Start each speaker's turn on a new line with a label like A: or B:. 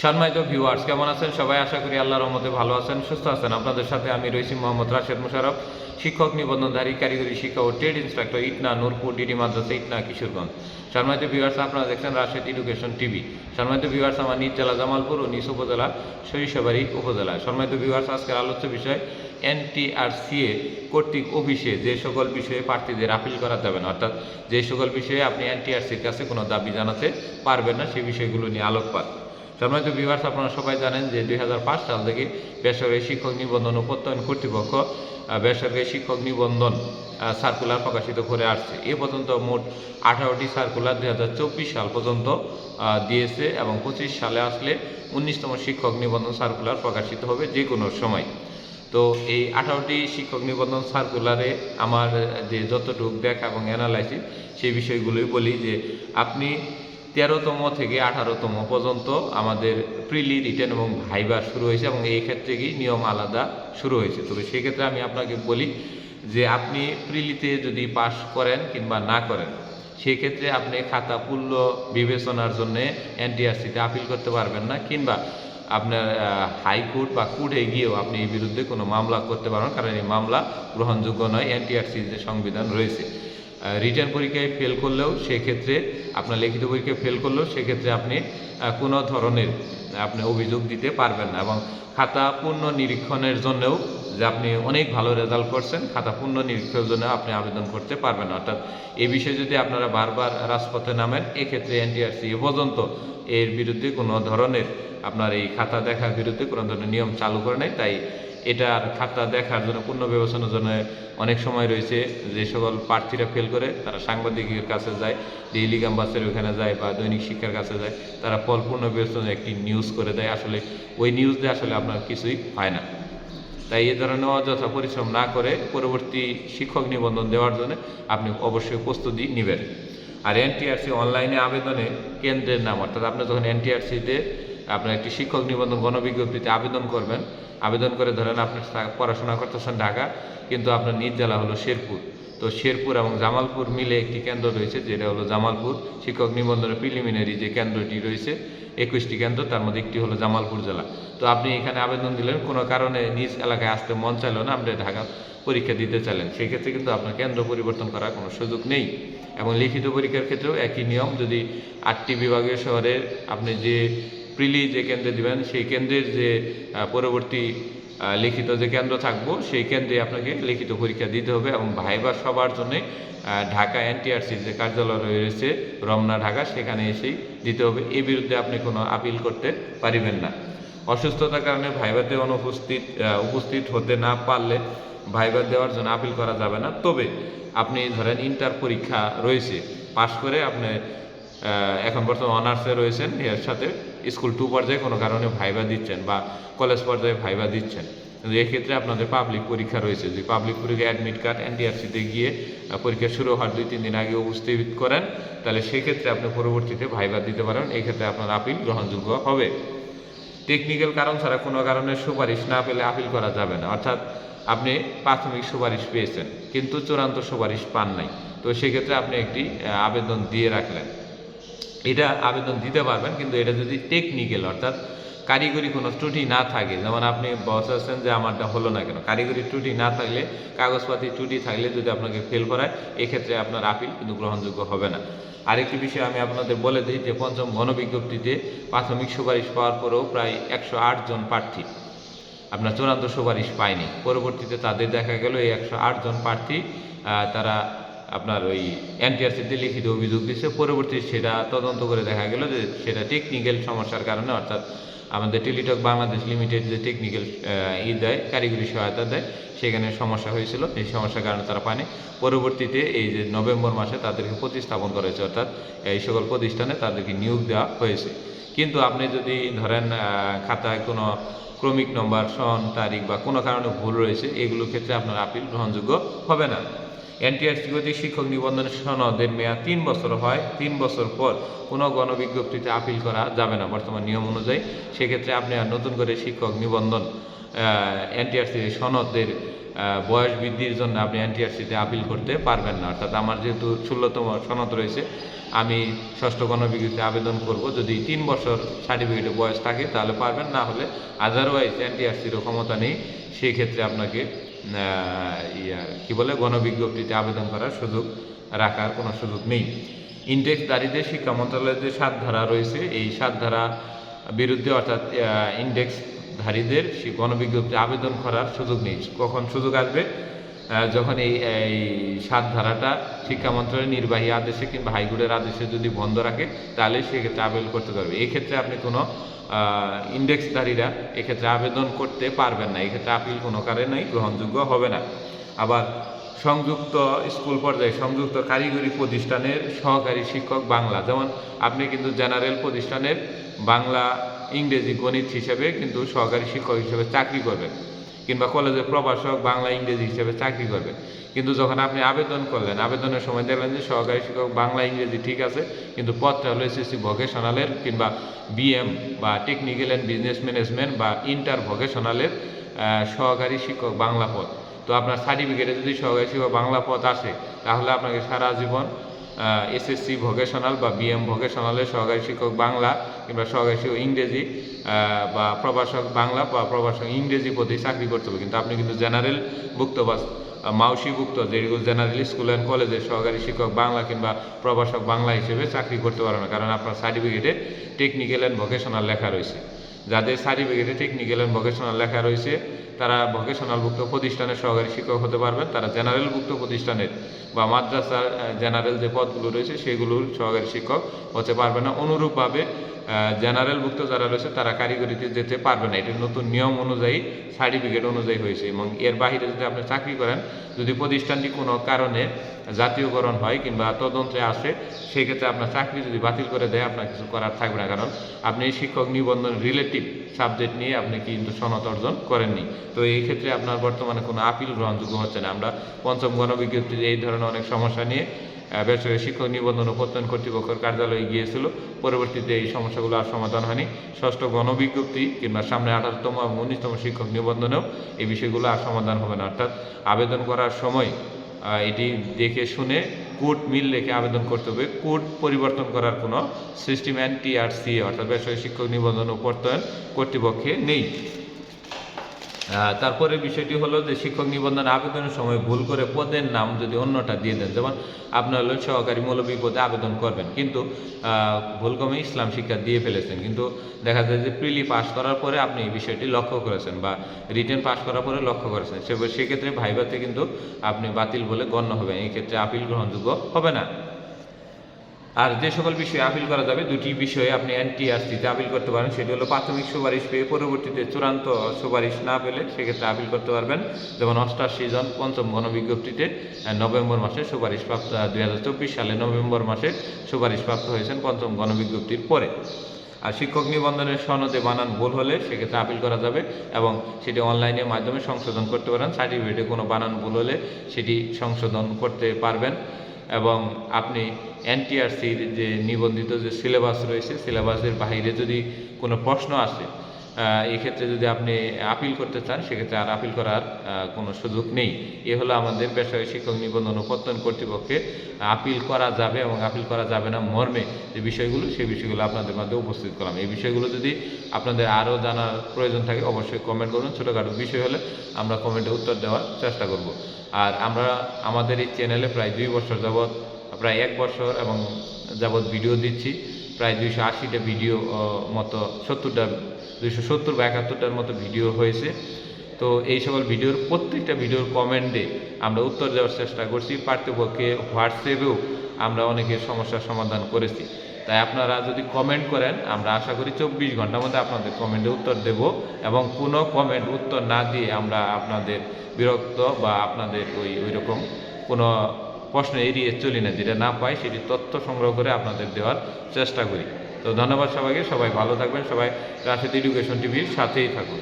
A: সম্মানিত ভিউয়ার্স, কেমন আছেন সবাই? আশা করি আল্লাহর রহমতে ভালো আছেন, সুস্থ আছেন। আপনাদের সাথে আমি রয়েছি মোহাম্মদ রাশেদ মুশারফ, শিক্ষক নিবন্ধনধারী, কারিগরি শিক্ষা ও trade instructor, Itna, Nurpur DD মাদ্রাসা, ইটনা, কিশোরগঞ্জ। সম্মানিত ভিউয়ার্স, আপনারা দেখছেন রাশেদ এডুকেশন টিভি। সম্মানিত ভিউয়ার্স, আমার নিজ জেলা জামালপুর ও নিজ উপজেলা সরিষাবাড়ি উপজেলা। সম্মানিত ভিউয়ার্স, আজকের আলোচ্য বিষয় NTRCA কর্তৃক অফিসে যে সকল বিষয়ে প্রার্থীদের আপিল করা যাবে না, অর্থাৎ যে সকল বিষয়ে আপনি NTRCর কাছে কোনো দাবি জানাতে পারবেন না, সেই বিষয়গুলো নিয়ে আলোকপাত। সম্মানিত ভিউয়ার্স, আপনারা সবাই জানেন যে 2005 সাল থেকে বেসরকারি শিক্ষক নিবন্ধন ও প্রত্যয়ন কর্তৃপক্ষ বেসরকারি শিক্ষক নিবন্ধন সার্কুলার প্রকাশিত করে আসছে। এ পর্যন্ত মোট 18টি সার্কুলার 2024 সাল পর্যন্ত দিয়েছে এবং 25 সালে আসলে 19তম শিক্ষক নিবন্ধন সার্কুলার প্রকাশিত হবে যে কোনো সময়। তো এই 18টি শিক্ষক নিবন্ধন সার্কুলারে আমার যে যতটুকু দেখা এবং অ্যানালাইসিস সেই বিষয়গুলোই বলি যে আপনি 13তম থেকে 18তম পর্যন্ত আমাদের প্রিলি, রিটেন এবং ভাইবা শুরু হয়েছে এবং এই ক্ষেত্রে কি নিয়ম আলাদা শুরু হয়েছে। তবে সেক্ষেত্রে আমি আপনাকে বলি যে আপনি প্রিলিতে যদি পাশ করেন কিংবা না করেন, সেক্ষেত্রে আপনি খাতা পুল্য বিবেচনার জন্য NTRCতে আপিল করতে পারবেন না, কিংবা আপনার হাইকোর্ট বা কোর্টে গিয়েও আপনি এই বিরুদ্ধে কোনো মামলা করতে পারবেন, কারণ এই মামলা গ্রহণযোগ্য নয়। NTRCর যে সংবিধান রয়েছে, রিটেন পরীক্ষায় ফেল করলেও সেক্ষেত্রে আপনার লিখিত পরীক্ষায় ফেল করলেও সেক্ষেত্রে আপনি কোনো ধরনের আপনি অভিযোগ দিতে পারবেন না। এবং খাতা পূর্ণ নিরীক্ষণের জন্যও যে আপনি অনেক ভালো রেজাল্ট করছেন, খাতা পূর্ণ নিরীক্ষণের জন্য আপনি আবেদন করতে পারবেন না। অর্থাৎ এই বিষয়ে যদি আপনারা বারবার রাজপথে নামেন, এক্ষেত্রে NTRC এ পর্যন্ত এর বিরুদ্ধে কোনো ধরনের আপনার এই খাতা দেখার বিরুদ্ধে কোনো ধরনের নিয়ম চালু করে নেই। তাই এটার খাতা দেখার জন্য পূর্ণ বিবেচনার জন্য অনেক সময় রয়েছে। যে সকল প্রার্থীরা ফেল করে তারা সাংবাদিকের কাছে যায়, ডেইলি ক্যাম্পাসের ওখানে যায় বা দৈনিক শিক্ষার কাছে যায়, তারা পূর্ণ বিবেচনায় একটি নিউজ করে দেয়। আসলে ওই নিউজ দিয়ে আসলে আপনার কিছুই হয় না। তাই এ ধরনের অযথা পরিশ্রম না করে পরবর্তী শিক্ষক নিবন্ধন দেওয়ার জন্য আপনি অবশ্যই প্রস্তুতি নেবেন। আর NTRC অনলাইনে আবেদনে কেন্দ্রের নাম, অর্থাৎ আপনি যখন NTRCতে আপনার একটি শিক্ষক নিবন্ধন গণবিজ্ঞপ্তিতে আবেদন করবেন, আবেদন করে ধরেন আপনি পড়াশোনা করতেছেন ঢাকা, কিন্তু আপনার নিজ জেলা হলো শেরপুর। তো শেরপুর এবং জামালপুর মিলে একটি কেন্দ্র রয়েছে, যেটা হলো জামালপুর শিক্ষক নিবন্ধনের প্রিলিমিনারি যে কেন্দ্রটি রয়েছে, 21টি কেন্দ্র, তার মধ্যে একটি হলো জামালপুর জেলা। তো আপনি এখানে আবেদন দিলেন, কোনো কারণে নিজ এলাকায় আসতে মন চাইল না, আপনি ঢাকা পরীক্ষা দিতে চাইলেন, সেক্ষেত্রে কিন্তু আপনার কেন্দ্র পরিবর্তন করার কোনো সুযোগ নেই। এবং লিখিত পরীক্ষার ক্ষেত্রেও একই নিয়ম। যদি 8টি বিভাগীয় শহরের আপনি যে প্রিলি যে কেন্দ্রে দিবেন, সেই কেন্দ্রের যে পরবর্তী লিখিত যে কেন্দ্র থাকবো, সেই কেন্দ্রে আপনাকে লিখিত পরীক্ষা দিতে হবে। এবং ভাইবা সবার জন্যে ঢাকা NTRC যে কার্যালয় রয়েছে রমনা ঢাকা, সেখানে এসেই দিতে হবে। এর বিরুদ্ধে আপনি কোনো আপিল করতে পারিবেন না। অসুস্থতার কারণে ভাইভাতে উপস্থিত হতে না পারলে ভাইবা দেওয়ার জন্য আপিল করা যাবে না। তবে আপনি ধরেন ইন্টার পরীক্ষা রয়েছে, পাশ করে আপনি এখন বর্তমানে অনার্সে রয়েছেন, এর সাথে স্কুল 2 পর্যায়ে কোনো কারণে ভাইবা দিচ্ছেন বা কলেজ পর্যায়ে ভাইবা দিচ্ছেন, কিন্তু এক্ষেত্রে আপনাদের পাবলিক পরীক্ষা রয়েছে। যদি পাবলিক পরীক্ষা অ্যাডমিট কার্ড NTRCতে গিয়ে পরীক্ষা শুরু হওয়ার 2-3 দিন আগে উপস্থিত করেন, তাহলে সেক্ষেত্রে আপনি পরবর্তীতে ভাইবা দিতে পারেন। এক্ষেত্রে আপনার আপিল গ্রহণযোগ্য হবে। টেকনিক্যাল কারণ ছাড়া কোনো কারণে সুপারিশ না পেলে আপিল করা যাবে না। অর্থাৎ আপনি প্রাথমিক সুপারিশ পেয়েছেন কিন্তু চূড়ান্ত সুপারিশ পান নাই, তো সেক্ষেত্রে আপনি একটি আবেদন দিয়ে রাখলেন। এটা আবেদন দিতে পারবেন, কিন্তু এটা যদি টেকনিক্যাল অর্থাৎ কারিগরি কোনো ত্রুটি না থাকে, যেমন আপনি বলছেন যে আমারটা হলো না কেন, কারিগরি ত্রুটি না থাকলে, কাগজপাতি ত্রুটি থাকলে যদি আপনাকে ফেল করায়, এক্ষেত্রে আপনার আপিল কিন্তু গ্রহণযোগ্য হবে না। আরেকটি বিষয় আমি আপনাদের বলে দিই যে পঞ্চম গণবিজ্ঞপ্তিতে প্রাথমিক সুপারিশ পাওয়ার পরেও প্রায় 108 জন প্রার্থী আপনার চূড়ান্ত সুপারিশ পায়নি। পরবর্তীতে তাদের দেখা গেল এই 108 জন প্রার্থী তারা আপনার ওই NTRCতে লিখিত অভিযোগ দিচ্ছে। পরবর্তী সেটা তদন্ত করে দেখা গেল যে সেটা টেকনিক্যাল সমস্যার কারণে, অর্থাৎ আমাদের টেলিটক বাংলাদেশ লিমিটেড যে টেকনিক্যাল দেয়, কারিগরি সহায়তা দেয়, সেখানে সমস্যা হয়েছিল। এই সমস্যার কারণে তারা পায়নি। পরবর্তীতে এই যে নভেম্বর মাসে তাদেরকে প্রতিস্থাপন করা হয়েছে, অর্থাৎ এই সকল প্রতিষ্ঠানে তাদেরকে নিয়োগ দেওয়া হয়েছে। কিন্তু আপনি যদি ধরেন খাতায় কোনো ক্রমিক নম্বর, সন, তারিখ বা কোনো কারণে ভুল রয়েছে, এগুলোর ক্ষেত্রে আপনার আপিল গ্রহণযোগ্য হবে না। NTRC কর্তৃক শিক্ষক নিবন্ধন সনদের মেয়াদ 3 বছর হয়। 3 বছর পর কোনো গণবিজ্ঞপ্তিতে আপিল করা যাবে না বর্তমান নিয়ম অনুযায়ী। সেক্ষেত্রে আপনি আর নতুন করে শিক্ষক নিবন্ধন এনটিআরসি সনদের বয়স বৃদ্ধির জন্য আপনি এনটিআরসিতে আপিল করতে পারবেন না। অর্থাৎ আমার যেহেতু 16তম সনদ রয়েছে, আমি ষষ্ঠ গণবিজ্ঞপ্তিতে আবেদন করব। যদি 3 বছর সার্টিফিকেটে বয়স থাকে তাহলে পারবেন, না হলে আদারওয়াইজ এনটিআরসিরও ক্ষমতা নেই। সেই ক্ষেত্রে আপনাকে গণবিজ্ঞপ্তিতে আবেদন করার সুযোগ রাখার কোনো সুযোগ নেই। ইন্ডেক্সধারীদের শিক্ষা মন্ত্রণালয়ের যে 7 ধারা রয়েছে, এই 7 ধারা বিরুদ্ধে অর্থাৎ ইন্ডেক্সধারীদের গণবিজ্ঞপ্তিতে আবেদন করার সুযোগ নেই। কখন সুযোগ আসবে? যখন এই 7 ধারাটা শিক্ষা মন্ত্রণালয়ের নির্বাহী আদেশে কিংবা হাইকোর্টের আদেশে যদি বন্ধ রাখে, তাহলে সেক্ষেত্রে আবেদন করতে পারবে। এক্ষেত্রে আপনি কোনো ইন্ডেক্সধারীরা এক্ষেত্রে আবেদন করতে পারবেন না। এক্ষেত্রে আপিল কোনো কারণেই গ্রহণযোগ্য হবে না। আবার সংযুক্ত স্কুল পর্যায়ে সংযুক্ত কারিগরি প্রতিষ্ঠানের সহকারী শিক্ষক বাংলা, যেমন আপনি কিন্তু জেনারেল প্রতিষ্ঠানের বাংলা, ইংরেজি, গণিত হিসেবে কিন্তু সহকারী শিক্ষক হিসেবে চাকরি করবেন, কিংবা কলেজের প্রভাষক বাংলা, ইংরেজি হিসেবে চাকরি করবেন। কিন্তু যখন আপনি আবেদন করলেন, আবেদনের সময় দেখলেন যে সহকারী শিক্ষক বাংলা, ইংরেজি ঠিক আছে, কিন্তু পদটা হলো এসএসসি ভোকেশনালের কিংবা বিএম বা টেকনিক্যাল অ্যান্ড বিজনেস ম্যানেজমেন্ট বা ইন্টার ভোকেশনালের সহকারী শিক্ষক বাংলা পদ। তো আপনার সার্টিফিকেটে যদি সহকারী শিক্ষক বাংলা পদ আসে, তাহলে আপনাকে সারা জীবন এসএসসি ভোকেশনাল বা বিএম ভোকেশনালের সহকারী শিক্ষক বাংলা কিংবা সহকারী শিক্ষক ইংরেজি বা প্রভাষক বাংলা বা প্রভাষক ইংরেজি পদে চাকরি করতে হবে। কিন্তু আপনি কিন্তু জেনারেল ভুক্ত বা মাউসিভুক্ত যেগুলো জেনারেল স্কুল অ্যান্ড কলেজের সহকারী শিক্ষক বাংলা কিংবা প্রভাষক বাংলা হিসেবে চাকরি করতে পারবেন না, কারণ আপনার সার্টিফিকেটে টেকনিক্যাল অ্যান্ড ভোকেশনাল লেখা রয়েছে। যাদের সার্টিফিকেটে টেকনিক্যাল অ্যান্ড ভোকেশনাল লেখা রয়েছে, তারা ভোকেশনালভুক্ত প্রতিষ্ঠানের সহকারী শিক্ষক হতে পারবেন। তারা জেনারেলভুক্ত প্রতিষ্ঠানের বা মাদ্রাসার জেনারেল যে পদগুলো রয়েছে সেগুলোর সহকারী শিক্ষক হতে পারবে না। অনুরূপভাবে জেনারেলভুক্ত যারা রয়েছে তারা কারিগরিতে যেতে পারবে না। এটি নতুন নিয়ম অনুযায়ী, সার্টিফিকেট অনুযায়ী হয়েছে। এবং এর বাহিরে যদি আপনি চাকরি করেন, যদি প্রতিষ্ঠানটি কোনো কারণে জাতীয়করণ হয় কিংবা তদন্তে আসে, সেক্ষেত্রে আপনার চাকরি যদি বাতিল করে দেয়, আপনার কিছু করার থাকবে না, কারণ আপনি শিক্ষক নিবন্ধন রিলেটিভ সাবজেক্ট নিয়ে আপনি কিন্তু সনদ অর্জন করেননি। তো এই ক্ষেত্রে আপনার বর্তমানে কোনো আপিল গ্রহণযোগ্য হচ্ছে না। আমরা পঞ্চম গণবিজ্ঞপ্তিতে এই ধরনের অনেক সমস্যা নিয়ে বেসরকারি শিক্ষক নিবন্ধন ও প্রত্যয়ন কর্তৃপক্ষের কার্যালয়ে গিয়েছিল। পরবর্তীতে এই সমস্যাগুলো আর সমাধান হয়নি। ষষ্ঠ গণবিজ্ঞপ্তি কিংবা সামনে 18তম এবং 19তম শিক্ষক নিবন্ধনেও এই বিষয়গুলো আর সমাধান হবে না। অর্থাৎ আবেদন করার সময় এটি দেখে শুনে কোড মিল রেখে আবেদন করতে হবে। কোড পরিবর্তন করার কোনো সিস্টেম এনটিআরসি অর্থাৎ বেসরকারি শিক্ষক নিবন্ধন ও প্রত্যয়ন কর্তৃপক্ষে নেই। তারপরে বিষয়টি হলো যে শিক্ষক নিবন্ধন আবেদনের সময় ভুল করে পদের নাম যদি অন্যটা দিয়ে দেন, যেমন আপনার হলো সহকারী মৌলভী পদে আবেদন করবেন, কিন্তু ভুলক্রমে ইসলাম শিক্ষা দিয়ে ফেলেছেন, কিন্তু দেখা যায় যে প্রিলি পাস করার পরে আপনি এই বিষয়টি লক্ষ্য করেছেন বা রিটেন পাস করার পরে লক্ষ্য করেছেন, সেক্ষেত্রে ভাইভাতে কিন্তু আপনি বাতিল বলে গণ্য হবেন। এই ক্ষেত্রে আপিল গ্রহণযোগ্য হবে না। আর যে সকল বিষয়ে আপিল করা যাবে, দুটি বিষয়ে আপনি এনটিআরসিতে আপিল করতে পারেন। সেটি হলো প্রাথমিক সুপারিশ পেয়ে পরবর্তীতে চূড়ান্ত সুপারিশ না পেলে সেক্ষেত্রে আপিল করতে পারবেন। যেমন 88 জন পঞ্চম গণবিজ্ঞপ্তিতে নভেম্বর মাসে সুপারিশপ্রাপ্ত, 2024 সালে নভেম্বর মাসে সুপারিশপ্রাপ্ত হয়েছেন পঞ্চম গণবিজ্ঞপ্তির পরে। আর শিক্ষক নিবন্ধনের সনদে বানান ভুল হলে সেক্ষেত্রে আপিল করা যাবে এবং সেটি অনলাইনের মাধ্যমে সংশোধন করতে পারেন। সার্টিফিকেটে কোনো বানান ভুল হলে সেটি সংশোধন করতে পারবেন। এবং আপনি এনটিআরসির যে নিবন্ধিত যে সিলেবাস রয়েছে, সিলেবাসের বাইরে যদি কোনো প্রশ্ন আসে, এই ক্ষেত্রে যদি আপনি আপিল করতে চান, সেক্ষেত্রে আর আপিল করার কোনো সুযোগ নেই। এ হলো আমাদের বেসরকারি শিক্ষক নিবন্ধন ও প্রত্যয়ন কর্তৃপক্ষে আপিল করা যাবে এবং আপিল করা যাবে না মর্মে যে বিষয়গুলো, সেই বিষয়গুলো আপনাদের মধ্যে উপস্থিত করলাম। এই বিষয়গুলো যদি আপনাদের আরও জানার প্রয়োজন থাকে, অবশ্যই কমেন্ট করুন। ছোটোখাটো বিষয় হলে আমরা কমেন্টে উত্তর দেওয়ার চেষ্টা করব। আর আমরা আমাদের এই চ্যানেলে প্রায় 2 বছর যাবৎ, প্রায় 1 বছর এবং যাবৎ ভিডিও দিচ্ছি। প্রায় 280টা ভিডিও মতো 270 বা 71টার মতো ভিডিও হয়েছে। তো এই সকল ভিডিওর প্রত্যেকটা ভিডিওর কমেন্টে আমরা উত্তর দেওয়ার চেষ্টা করছি। পার্থপক্ষে হোয়াটসঅ্যাপেও আমরা অনেকের সমস্যার সমাধান করেছি। তাই আপনারা যদি কমেন্ট করেন, আমরা আশা করি 24 ঘন্টার মধ্যে আপনাদের কমেন্টে উত্তর দেব। এবং কোনো কমেন্ট উত্তর না দিয়ে আমরা আপনাদের বিরক্ত বা আপনাদের ওই রকম কোনো প্রশ্ন এড়িয়ে চলি না। যেটা না পাই সেটি তথ্য সংগ্রহ করে আপনাদের দেওয়ার চেষ্টা করি। তো ধন্যবাদ সবাইকে। সবাই ভালো থাকবেন। সবাই রাশেদ এডুকেশন টিভির সাথেই থাকুন।